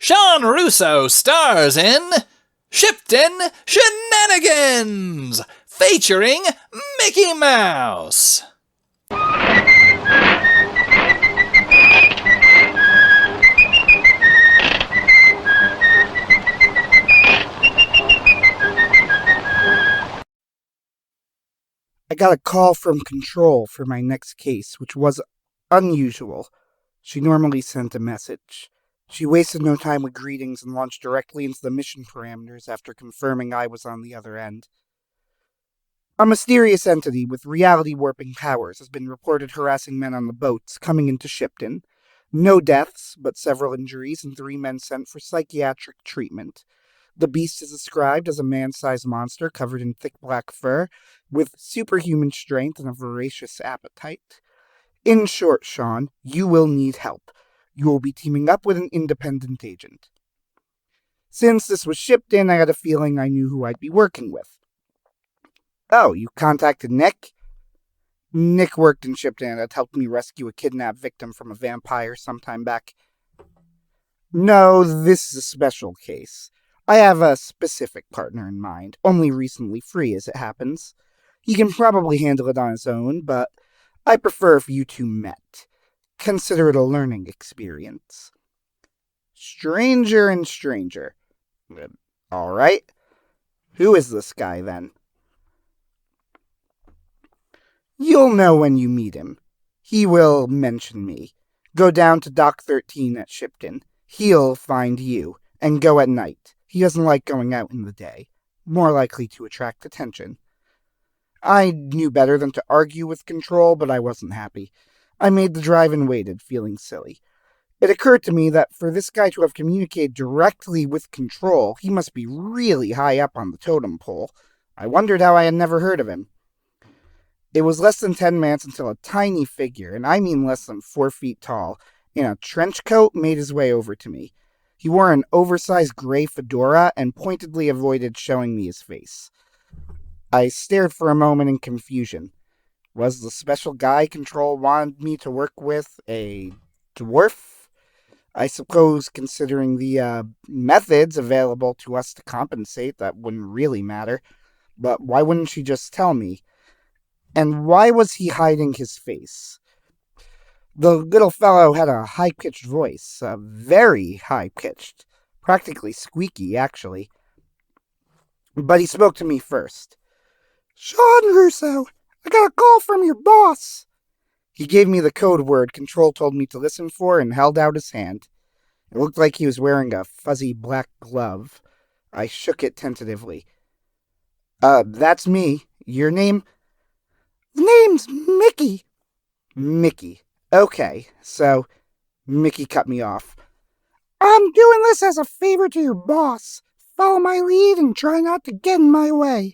Sean Russo stars in Shipton Shenanigans, featuring Mickey Mouse. I got a call from Control for my next case, which was unusual. She normally sent a message. She wasted no time with greetings and launched directly into the mission parameters after confirming I was on the other end. A mysterious entity with reality-warping powers has been reported harassing men on the boats coming into Shipton. No deaths, but several injuries and 3 men sent for psychiatric treatment. The beast is described as a man-sized monster covered in thick black fur, with superhuman strength and a voracious appetite. In short, Sean, you will need help. You will be teaming up with an independent agent. Since this was shipped in, I had a feeling I knew who I'd be working with. Oh, you contacted Nick? Nick worked in Shipton and had helped me rescue a kidnapped victim from a vampire sometime back. No, this is a special case. I have a specific partner in mind, only recently free as it happens. He can probably handle it on his own, but I prefer if you two met. Consider it a learning experience. Stranger and stranger. All right. Who is this guy, then? You'll know when you meet him. He will mention me. Go down to Dock 13 at Shipton. He'll find you, and go at night. He doesn't like going out in the day. More likely to attract attention. I knew better than to argue with Control, but I wasn't happy. I made the drive and waited, feeling silly. It occurred to me that for this guy to have communicated directly with Control, he must be really high up on the totem pole. I wondered how I had never heard of him. It was less than 10 minutes until a tiny figure, and I mean less than 4 feet tall, in a trench coat made his way over to me. He wore an oversized gray fedora and pointedly avoided showing me his face. I stared for a moment in confusion. Was the special guy Control wanted me to work with a dwarf? I suppose, considering the methods available to us to compensate, that wouldn't really matter. But why wouldn't she just tell me? And why was he hiding his face? The little fellow had a high-pitched voice, very high-pitched, practically squeaky, actually. But he spoke to me first. Sean Russo, I got a call from your boss. He gave me the code word Control told me to listen for and held out his hand. It looked like he was wearing a fuzzy black glove. I shook it tentatively. That's me. Your name? The name's Mickey. Mickey. Okay, so Mickey cut me off. I'm doing this as a favor to your boss. Follow my lead and try not to get in my way.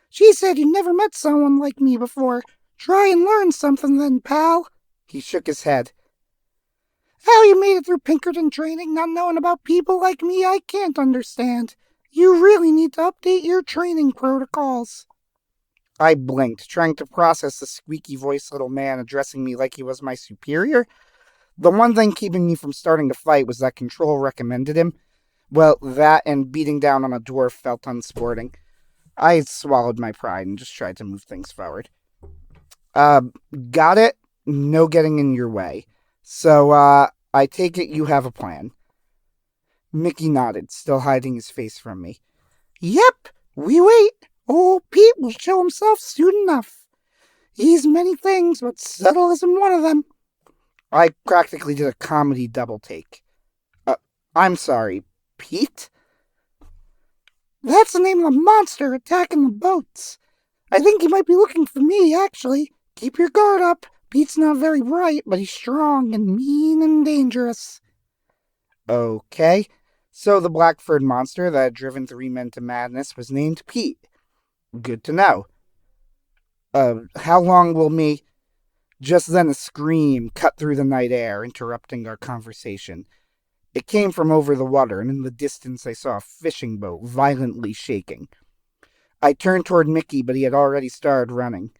She said you never met someone like me before. Try and learn something then, pal. He shook his head. How you made it through Pinkerton training not knowing about people like me, I can't understand. You really need to update your training protocols. I blinked, trying to process the squeaky-voiced little man addressing me like he was my superior. The one thing keeping me from starting to fight was that Control recommended him. Well, that and beating down on a dwarf felt unsporting. I swallowed my pride and just tried to move things forward. Got it? No getting in your way. So, I take it you have a plan. Mickey nodded, still hiding his face from me. Yep, we wait. Old Pete will show himself soon enough. He's many things, but subtle isn't one of them. I practically did a comedy double take. I'm sorry, Pete? That's the name of the monster attacking the boats. I think he might be looking for me, actually. Keep your guard up. Pete's not very bright, but he's strong and mean and dangerous. Okay, so the black-furred monster that had driven 3 men to madness was named Pete. Good to know. How long will me... Just then a scream cut through the night air, interrupting our conversation. It came from over the water, and in the distance I saw a fishing boat violently shaking. I turned toward Mickey, but he had already started running.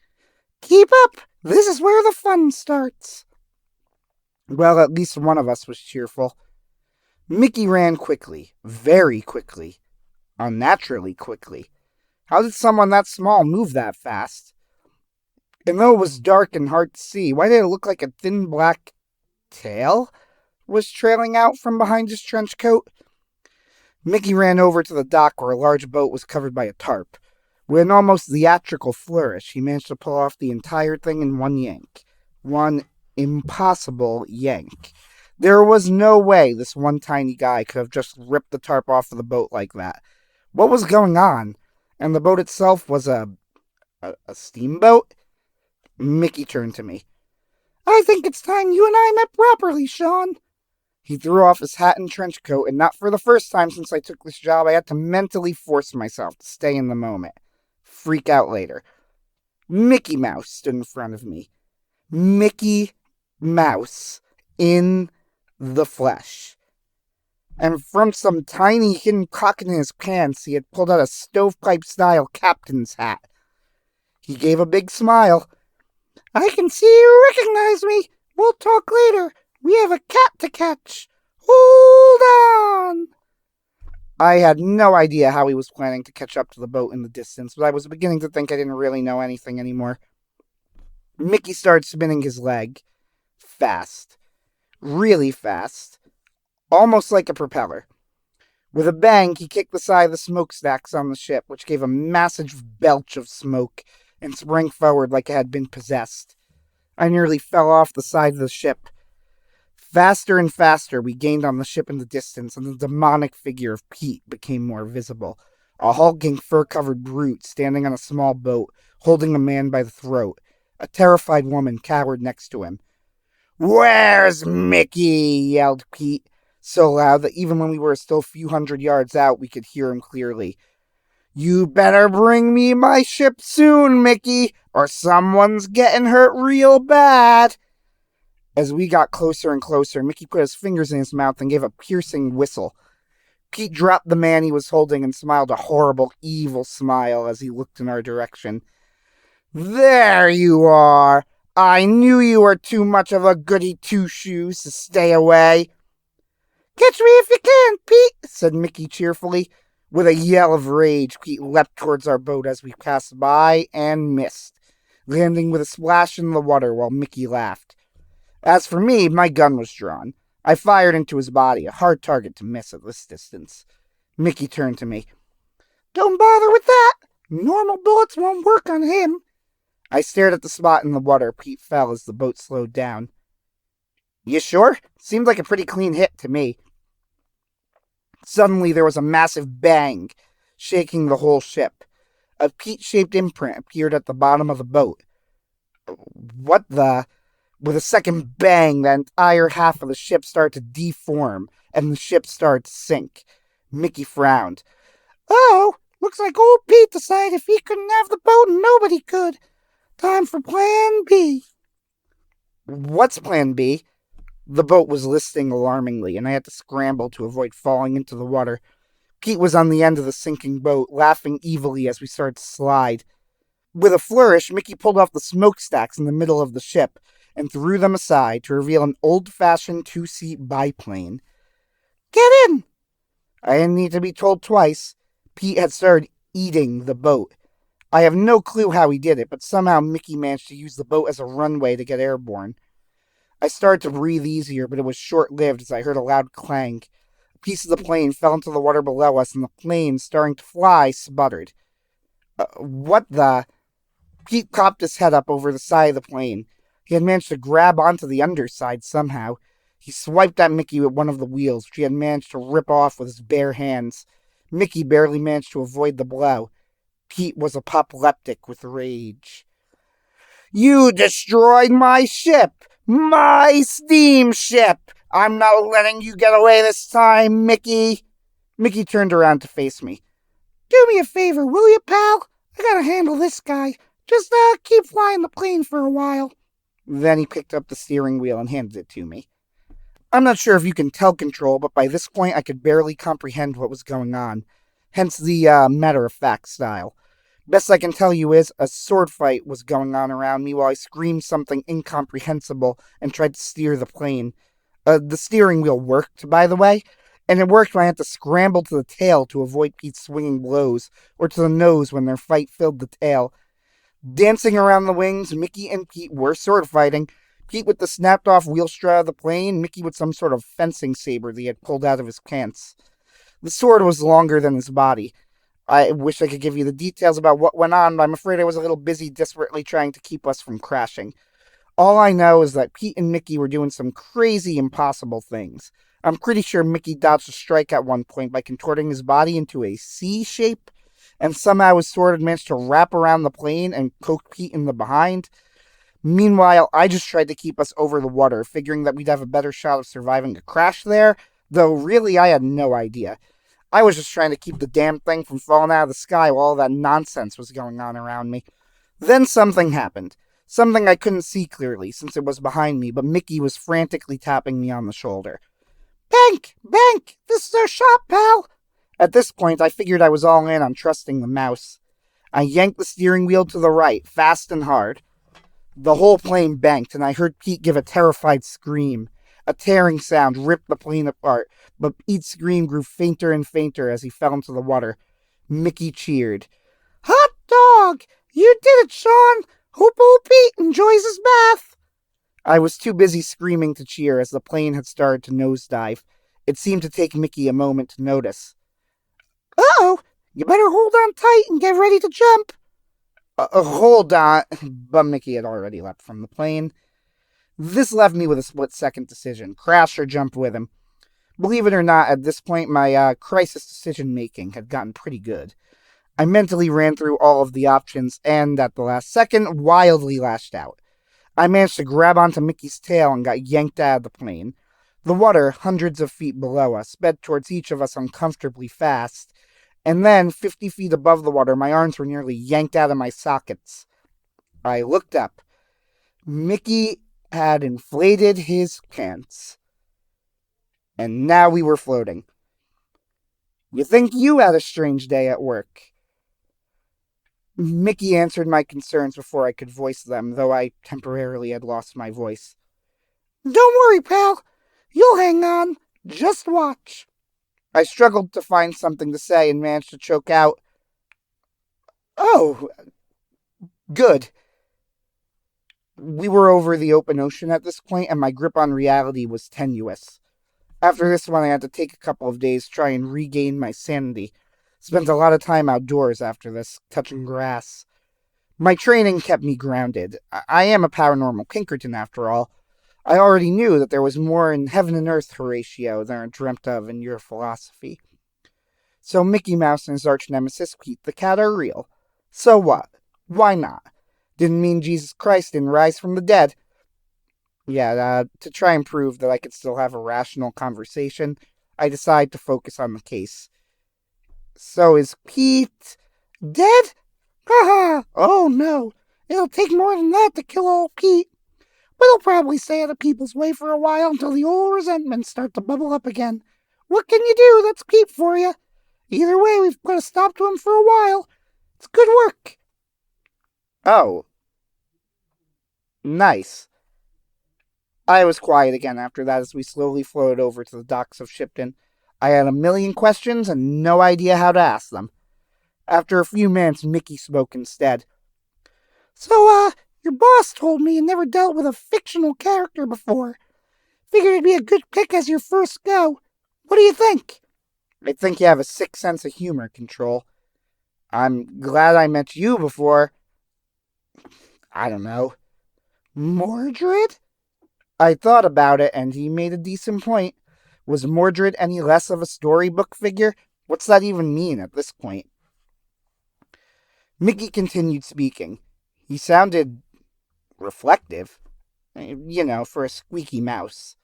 Keep up! This is where the fun starts. Well, at least one of us was cheerful. Mickey ran quickly, very quickly, unnaturally quickly. How did someone that small move that fast? And though it was dark and hard to see, why did it look like a thin black tail was trailing out from behind his trench coat? Mickey ran over to the dock where a large boat was covered by a tarp. With an almost theatrical flourish, he managed to pull off the entire thing in one yank. One impossible yank. There was no way this one tiny guy could have just ripped the tarp off of the boat like that. What was going on? And the boat itself was a steamboat? Mickey turned to me. I think it's time you and I met properly, Sean. He threw off his hat and trench coat, and not for the first time since I took this job, I had to mentally force myself to stay in the moment. Freak out later. Mickey Mouse stood in front of me. Mickey Mouse in the flesh. And from some tiny hidden pocket in his pants, he had pulled out a stovepipe-style captain's hat. He gave a big smile. I can see you recognize me. We'll talk later. We have a cat to catch. Hold on. I had no idea how he was planning to catch up to the boat in the distance, but I was beginning to think I didn't really know anything anymore. Mickey started spinning his leg. Fast. Really fast. Almost like a propeller. With a bang, he kicked the side of the smokestacks on the ship, which gave a massive belch of smoke, and sprang forward like it had been possessed. I nearly fell off the side of the ship. Faster and faster, we gained on the ship in the distance, and the demonic figure of Pete became more visible. A hulking, fur-covered brute standing on a small boat, holding a man by the throat. A terrified woman cowered next to him. Where's Mickey? Yelled Pete, so loud that even when we were still a few hundred yards out, we could hear him clearly. You better bring me my ship soon, Mickey, or someone's getting hurt real bad. As we got closer and closer, Mickey put his fingers in his mouth and gave a piercing whistle. Pete dropped the man he was holding and smiled a horrible, evil smile as he looked in our direction. There you are. I knew you were too much of a goody two-shoes to stay away. Catch me if you can, Pete, said Mickey cheerfully. With a yell of rage, Pete leapt towards our boat as we passed by and missed, landing with a splash in the water while Mickey laughed. As for me, my gun was drawn. I fired into his body, a hard target to miss at this distance. Mickey turned to me. Don't bother with that. Normal bullets won't work on him. I stared at the spot in the water. Pete fell as the boat slowed down. You sure? Seemed like a pretty clean hit to me. Suddenly there was a massive bang, shaking the whole ship. A Pete-shaped imprint appeared at the bottom of the boat. What the... With a second bang, the entire half of the ship started to deform, and the ship started to sink. Mickey frowned. Oh, looks like old Pete decided if he couldn't have the boat, nobody could. Time for Plan B. What's Plan B? The boat was listing alarmingly, and I had to scramble to avoid falling into the water. Pete was on the end of the sinking boat, laughing evilly as we started to slide. With a flourish, Mickey pulled off the smokestacks in the middle of the ship, and threw them aside to reveal an old-fashioned two-seat biplane. Get in! I didn't need to be told twice. Pete had started eating the boat. I have no clue how he did it, but somehow Mickey managed to use the boat as a runway to get airborne. I started to breathe easier, but it was short-lived as I heard a loud clang. A piece of the plane fell into the water below us, and the plane, starting to fly, sputtered. What the... Pete popped his head up over the side of the plane. He had managed to grab onto the underside somehow. He swiped at Mickey with one of the wheels, which he had managed to rip off with his bare hands. Mickey barely managed to avoid the blow. Pete was apoplectic with rage. You destroyed my ship! My steamship! I'm not letting you get away this time, Mickey! Mickey turned around to face me. Do me a favor, will you, pal? I gotta handle this guy. Just keep flying the plane for a while. Then he picked up the steering wheel and handed it to me. I'm not sure if you can tell Control, but by this point I could barely comprehend what was going on. Hence the matter-of-fact style. Best I can tell you is a sword fight was going on around me while I screamed something incomprehensible and tried to steer the plane. The steering wheel worked, by the way. And it worked when I had to scramble to the tail to avoid Pete's swinging blows, or to the nose when their fight filled the tail. Dancing around the wings, Mickey and Pete were sword fighting. Pete with the snapped-off wheel strut of the plane, Mickey with some sort of fencing saber that he had pulled out of his pants. The sword was longer than his body. I wish I could give you the details about what went on, but I'm afraid I was a little busy desperately trying to keep us from crashing. All I know is that Pete and Mickey were doing some crazy, impossible things. I'm pretty sure Mickey dodged a strike at one point by contorting his body into a C shape, and somehow his sword had managed to wrap around the plane and poke Pete in the behind. Meanwhile, I just tried to keep us over the water, figuring that we'd have a better shot of surviving a crash there, though really I had no idea. I was just trying to keep the damn thing from falling out of the sky while all that nonsense was going on around me. Then something happened. Something I couldn't see clearly, since it was behind me, but Mickey was frantically tapping me on the shoulder. "Bank! Bank! This is our shop, pal!" At this point, I figured I was all in on trusting the mouse. I yanked the steering wheel to the right, fast and hard. The whole plane banked, and I heard Pete give a terrified scream. A tearing sound ripped the plane apart, but Pete's scream grew fainter and fainter as he fell into the water. Mickey cheered. "Hot dog! You did it, Sean! Hope old Pete enjoys his bath!" I was too busy screaming to cheer as the plane had started to nosedive. It seemed to take Mickey a moment to notice. "Uh-oh! You better hold on tight and get ready to jump!" Hold on, but Mickey had already leapt from the plane. This left me with a split-second decision, crash or jump with him. Believe it or not, at this point, my crisis decision-making had gotten pretty good. I mentally ran through all of the options, and at the last second, wildly lashed out. I managed to grab onto Mickey's tail and got yanked out of the plane. The water, hundreds of feet below us, sped towards each of us uncomfortably fast, and then, 50 feet above the water, my arms were nearly yanked out of my sockets. I looked up. Mickey had inflated his pants. And now we were floating. "You think you had a strange day at work?" Mickey answered my concerns before I could voice them, though I temporarily had lost my voice. "Don't worry, pal. You'll hang on. Just watch." I struggled to find something to say and managed to choke out, "Oh, good." We were over the open ocean at this point, and my grip on reality was tenuous. After this one, I had to take a couple of days to try and regain my sanity. Spent a lot of time outdoors after this, touching grass. My training kept me grounded. I am a paranormal Pinkerton, after all. I already knew that there was more in heaven and earth, Horatio, than I dreamt of in your philosophy. So Mickey Mouse and his arch nemesis, Pete the Cat, are real. So what? Why not? Didn't mean Jesus Christ didn't rise from the dead. To try and prove that I could still have a rational conversation, I decided to focus on the case. "So is Pete dead?" "Haha! Oh no! It'll take more than that to kill old Pete. But he'll probably stay out of people's way for a while until the old resentments start to bubble up again. What can you do? That's Pete for you. Either way, we've put a stop to him for a while. It's good work." "Oh. Nice." I was quiet again after that as we slowly floated over to the docks of Shipton. I had a million questions and no idea how to ask them. After a few minutes, Mickey spoke instead. "So, your boss told me you never dealt with a fictional character before. Figured it'd be a good pick as your first go. What do you think?" "I think you have a sick sense of humor, Control. I'm glad I met you before. I don't know. Mordred?" I thought about it, and he made a decent point. Was Mordred any less of a storybook figure? What's that even mean at this point? Mickey continued speaking. He sounded reflective. For a squeaky mouse.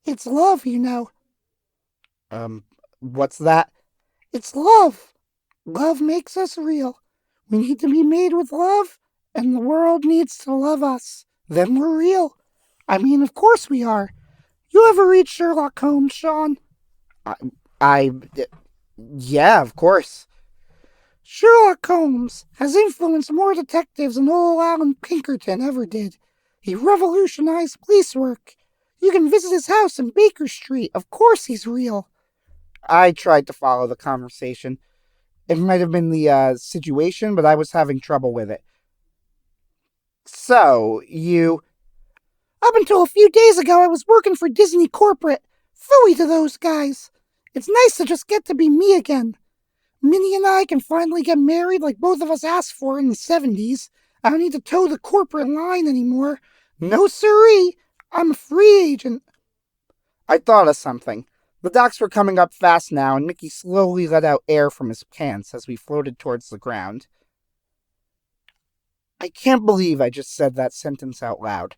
"It's love, What's that?" "It's love. Love makes us real. We need to be made with love, and the world needs to love us. Then we're real. I mean, of course we are. You ever read Sherlock Holmes, Sean?" Yeah, of course. "Sherlock Holmes has influenced more detectives than old Alan Pinkerton ever did. He revolutionized police work. You can visit his house in Baker Street. Of course he's real. I tried to follow the conversation. It might have been the situation, but I was having trouble with it. So, you... Up until a few days ago, I was working for Disney Corporate. Phooey to those guys. It's nice to just get to be me again. Minnie and I can finally get married like both of us asked for in the 70s. I don't need to toe the corporate line anymore. No siree. I'm a free agent. I thought of something. The docks were coming up fast now, and Mickey slowly let out air from his pants as we floated towards the ground. I can't believe I just said that sentence out loud.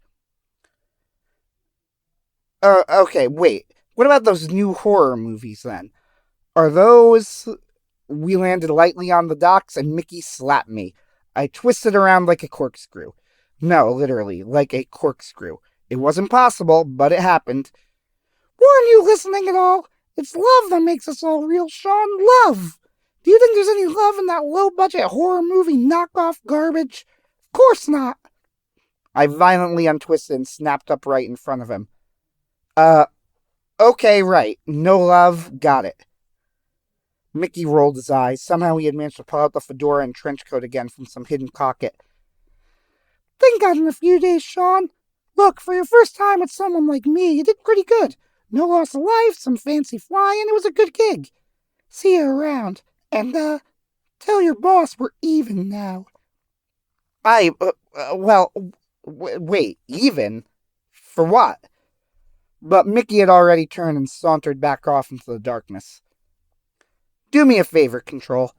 Okay, wait. What about those new horror movies, then? Are those... We landed lightly on the docks, and Mickey slapped me. I twisted around like a corkscrew. No, literally, like a corkscrew. It wasn't possible, but it happened. Weren't you listening at all? It's love that makes us all real, Sean. Love! Do you think there's any love in that low-budget horror movie knockoff garbage? Of course not. I violently untwisted and snapped upright in front of him. Okay, right. No love. Got it. Mickey rolled his eyes. Somehow he had managed to pull out the fedora and trench coat again from some hidden pocket. Think on it in a few days, Sean. Look, for your first time with someone like me, you did pretty good. No loss of life, some fancy flying, it was a good gig. See you around. And, tell your boss we're even now. Wait, even? For what? But Mickey had already turned and sauntered back off into the darkness. Do me a favor, Control.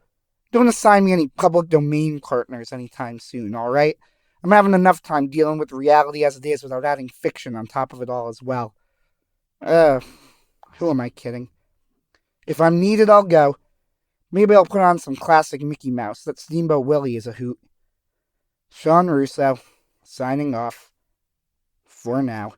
Don't assign me any public domain partners anytime soon, alright? I'm having enough time dealing with reality as it is without adding fiction on top of it all as well. Who am I kidding? If I'm needed, I'll go. Maybe I'll put on some classic Mickey Mouse. That Steamboat Willie is a hoot. Sean Russo, signing off. For now.